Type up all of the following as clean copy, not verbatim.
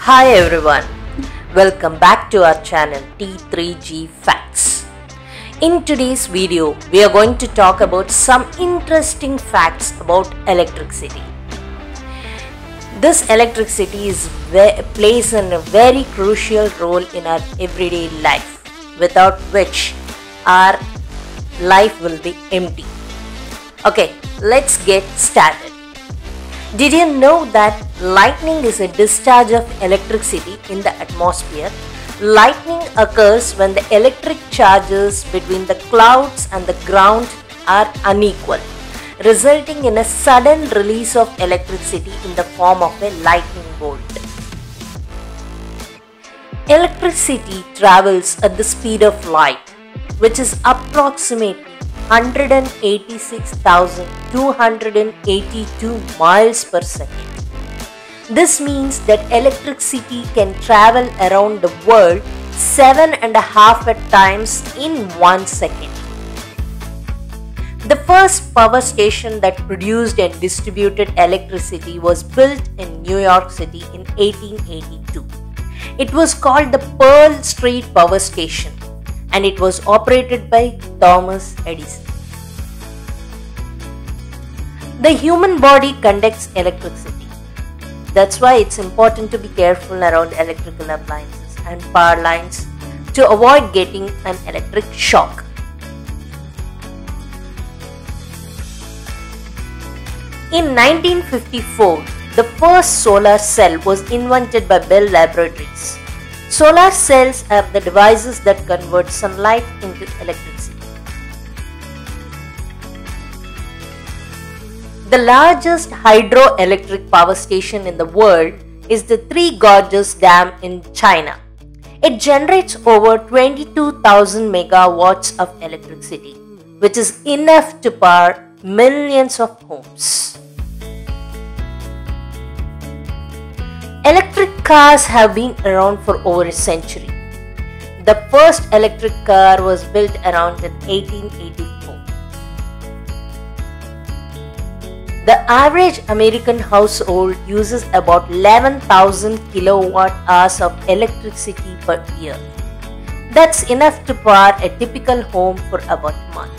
Hi everyone, welcome back to our channel T3G Facts. In today's video, we are going to talk about some interesting facts about electricity. This electricity plays a very crucial role in our everyday life, without which our life will be empty. Okay, let's get started. Did you know that lightning is a discharge of electricity in the atmosphere? Lightning occurs when the electric charges between the clouds and the ground are unequal, resulting in a sudden release of electricity in the form of a lightning bolt. Electricity travels at the speed of light, which is approximately 186,282 miles per second. This means that electricity can travel around the world 7.5 times in 1 second. The first power station that produced and distributed electricity was built in New York City in 1882. It was called the Pearl Street Power Station, and it was operated by Thomas Edison. The human body conducts electricity. That's why it's important to be careful around electrical appliances and power lines to avoid getting an electric shock. In 1954, the first solar cell was invented by Bell Laboratories. Solar cells are the devices that convert sunlight into electricity. The largest hydroelectric power station in the world is the Three Gorges Dam in China. It generates over 22,000 megawatts of electricity, which is enough to power millions of homes. Electric cars have been around for over a century. The first electric car was built around in 1884. The average American household uses about 11,000 kilowatt hours of electricity per year. That's enough to power a typical home for about a month.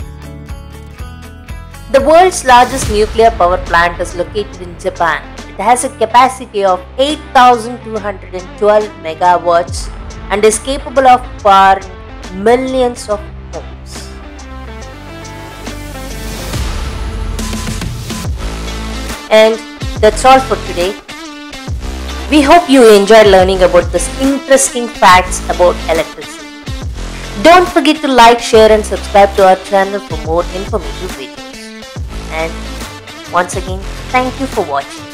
The world's largest nuclear power plant is located in Japan. It has a capacity of 8,212 megawatts and is capable of powering millions of homes. And that's all for today. We hope you enjoyed learning about this interesting facts about electricity. Don't forget to like, share and subscribe to our channel for more informative videos. And once again, thank you for watching.